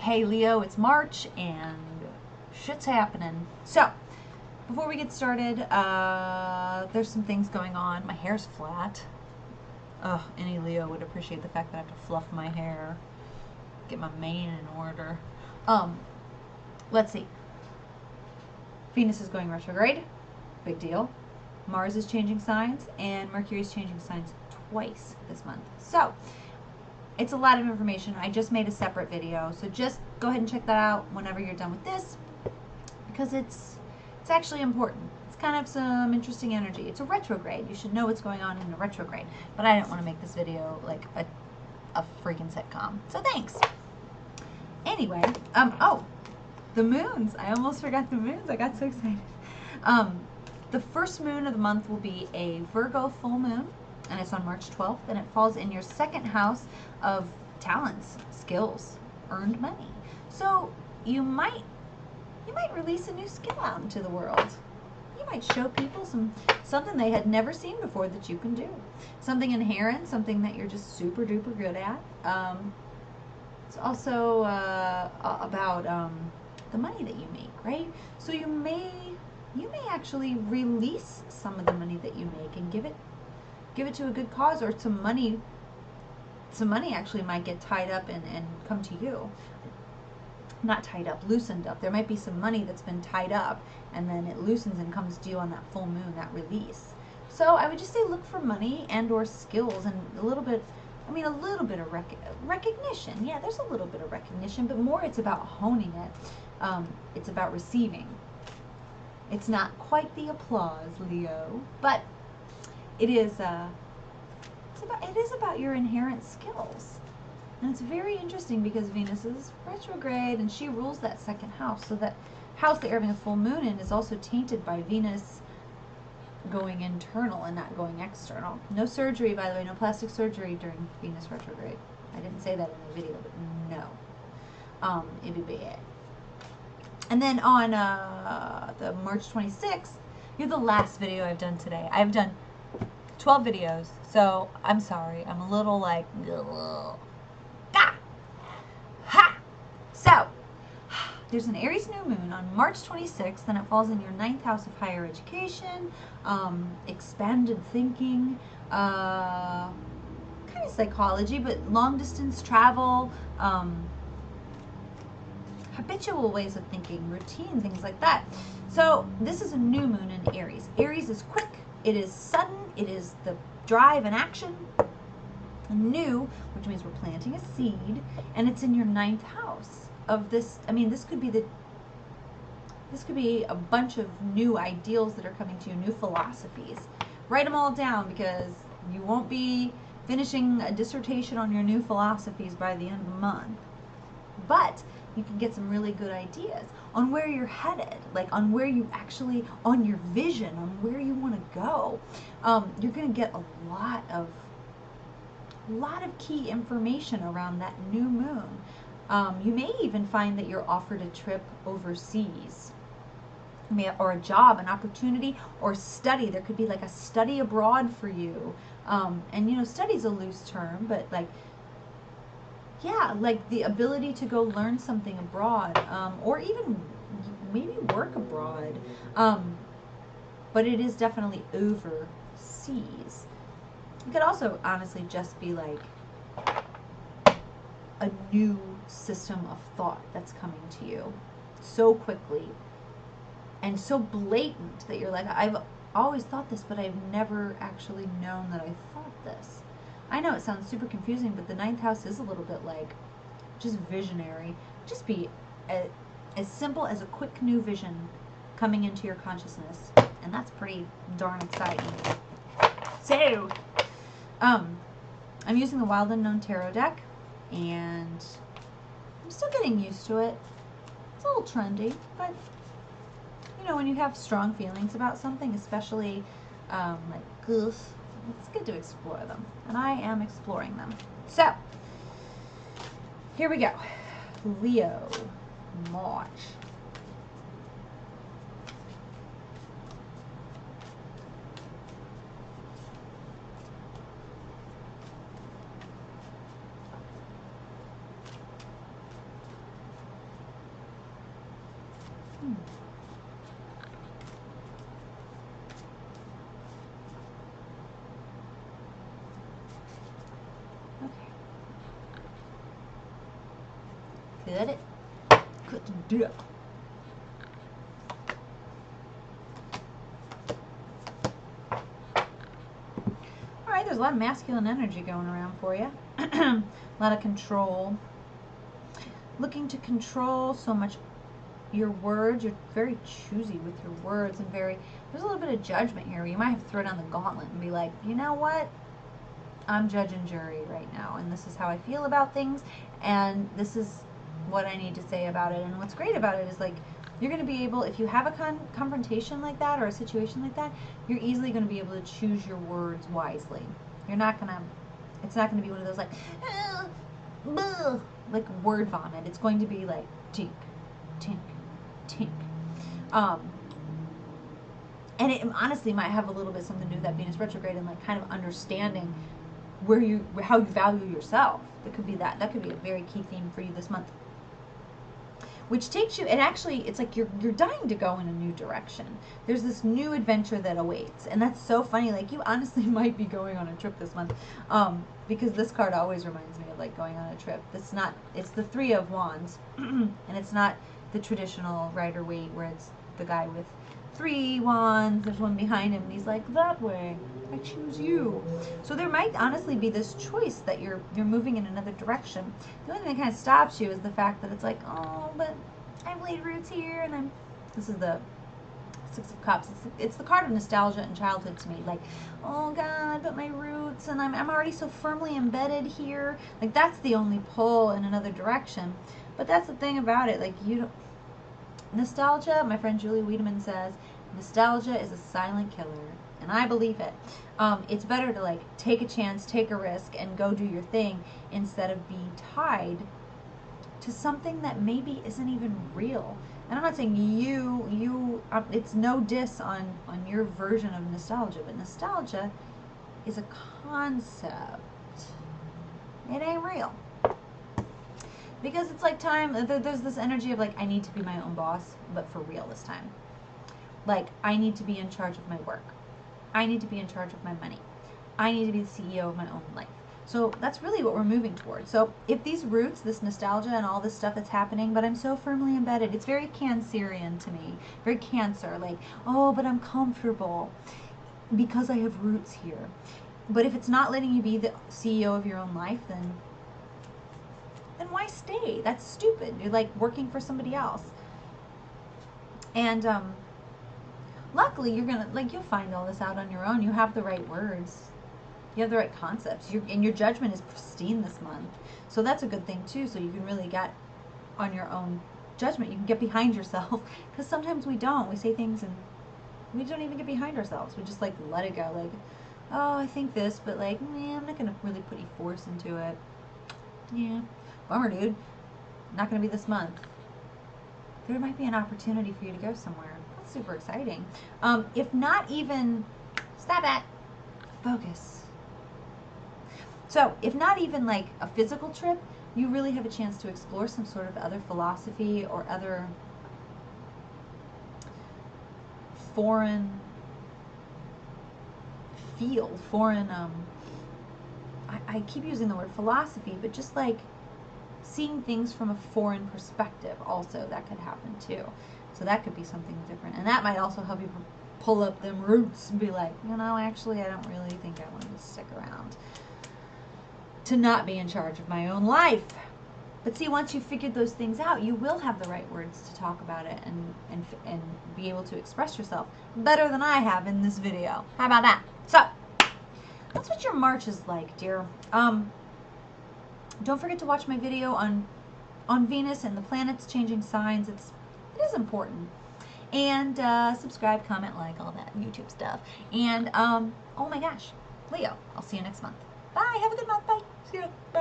Hey Leo, it's March and shit's happening. So, before we get started, there's some things going on. My hair's flat. Ugh, any Leo would appreciate the fact that I have to fluff my hair, get my mane in order. Let's see. Venus is going retrograde. Big deal. Mars is changing signs, and Mercury is changing signs twice this month. So, it's a lot of information. I just made a separate video, so just go ahead and check that out whenever you're done with this, because it's actually important. It's kind of some interesting energy. It's a retrograde. You should know what's going on in a retrograde, but I didn't want to make this video like a freaking sitcom. So thanks. Anyway, oh, the moons. I almost forgot the moons. I got so excited. The first moon of the month will be a Virgo full moon, and it's on March 12th, and it falls in your second house of talents, skills, earned money. So you might release a new skill out into the world. You might show people something they had never seen before that you can do. Something inherent, something that you're just super duper good at. It's also about the money that you make, right? So you may actually release some of the money that you make and give it to a good cause, or some money actually might get tied up and come to you. Not tied up, loosened up. There might be some money that's been tied up, and then it loosens and comes to you on that full moon, that release. So I would just say look for money and or skills, and a little bit of recognition. Yeah, there's a little bit of recognition, but more it's about honing it. It's about receiving. It's not quite the applause, Leo, but it is about your inherent skills. And it's very interesting because Venus is retrograde and she rules that second house. So that house that you're having a full moon in is also tainted by Venus going internal and not going external. No surgery, by the way, no plastic surgery during Venus retrograde. I didn't say that in the video, but no. It'd be bad. And then on the March 26th, you're the last video I've done today. I've done 12 videos, so I'm sorry. I'm a little like, ugh. Ha! So, there's an Aries new moon on March 26th, and it falls in your 9th house of higher education, expanded thinking, kind of psychology, but long distance travel, habitual ways of thinking, routine, things like that. So this is a new moon in Aries. Aries is quick, it is sudden, it is the drive and action. New, which means we're planting a seed, and it's in your 9th house of this. I mean, this could be a bunch of new ideals that are coming to you, new philosophies. Write them all down, because you won't be finishing a dissertation on your new philosophies by the end of the month. But you can get some really good ideas on where you're headed, like on where you actually, on your vision, on where you want to go. You're going to get a lot of key information around that new moon. You may even find that you're offered a trip overseas, or a job, an opportunity, or study. There could be like a study abroad for you. And you know, study's a loose term, but like, yeah, like the ability to go learn something abroad, or even maybe work abroad. But it is definitely overseas. It could also honestly just be like a new system of thought that's coming to you so quickly and so blatant that you're like, I've always thought this, but I've never actually known that I thought this. I know it sounds super confusing, but the 9th house is a little bit like just visionary. Just be as simple as a quick new vision coming into your consciousness, and that's pretty darn exciting. So, I'm using the Wild Unknown Tarot deck, and I'm still getting used to it. It's a little trendy, but you know, when you have strong feelings about something, especially like goof, it's good to explore them, and I am exploring them. So, here we go. Leo, March. Okay. Good deal. Alright, there's a lot of masculine energy going around for you. A lot of control. Looking to control so much your words. You're very choosy with your words and there's a little bit of judgment here. You might have to throw down the gauntlet and be like, you know what? I'm judge and jury right now, and this is how I feel about things, and this is what I need to say about it. And what's great about it is, like, you're going to be able, if you have a confrontation like that or a situation like that, you're easily going to be able to choose your words wisely. You're not going to, it's not going to be one of those like, like word vomit. It's going to be like tink, tink, tink. And it honestly might have a little bit something to do with that Venus retrograde and like kind of understanding how you value yourself. That could be a very key theme for you this month. Which takes you, and actually it's like you're dying to go in a new direction. There's this new adventure that awaits, and that's so funny. Like, you honestly might be going on a trip this month, because this card always reminds me of like going on a trip. It's the Three of Wands, and it's not the traditional Rider-Waite where it's the guy with 3 wands, there's one behind him, and he's like, that way, I choose you. So there might honestly be this choice that you're moving in another direction. The only thing that kind of stops you is the fact that it's like, oh, but I've laid roots here, and this is the Six of Cups. It's the card of nostalgia and childhood to me. Like, oh God, but my roots, and I'm already so firmly embedded here. Like, that's the only pull in another direction. But that's the thing about it. Like, nostalgia, my friend Julie Wiedemann says, nostalgia is a silent killer, and I believe it. It's better to like take a chance, take a risk, and go do your thing instead of being tied to something that maybe isn't even real. And I'm not saying it's no diss on your version of nostalgia, but nostalgia is a concept. It ain't real. Because it's like time, there's this energy of like, I need to be my own boss, but for real this time. Like, I need to be in charge of my work. I need to be in charge of my money. I need to be the CEO of my own life. So that's really what we're moving towards. So if these roots, this nostalgia and all this stuff that's happening, but I'm so firmly embedded, it's very Cancerian to me, very Cancer, like, oh, but I'm comfortable because I have roots here. But if it's not letting you be the CEO of your own life, then why stay? That's stupid. You're like working for somebody else. And luckily you'll find all this out on your own. You have the right words. You have the right concepts. And your judgment is pristine this month. So that's a good thing too. So you can really get on your own judgment. You can get behind yourself. Because sometimes we don't. We say things and we don't even get behind ourselves. We just like let it go. Like, oh, I think this, but like, I'm not going to really put any force into it. Yeah. Bummer, dude. Not going to be this month. There might be an opportunity for you to go somewhere. That's super exciting. If not even, stop it. Focus. So, if not even like a physical trip, you really have a chance to explore some sort of other philosophy or other foreign field, I keep using the word philosophy, but just like seeing things from a foreign perspective also, that could happen too. So that could be something different. And that might also help you pull up them roots and be like, actually, I don't really think I want to stick around to not be in charge of my own life. But see, once you've figured those things out, you will have the right words to talk about it and be able to express yourself better than I have in this video. How about that? So, that's what your March is like, dear. Don't forget to watch my video on Venus and the planets changing signs. It is important. And subscribe, comment, like, all that YouTube stuff. And oh my gosh, Leo, I'll see you next month. Bye. Have a good month. Bye. See you. Bye.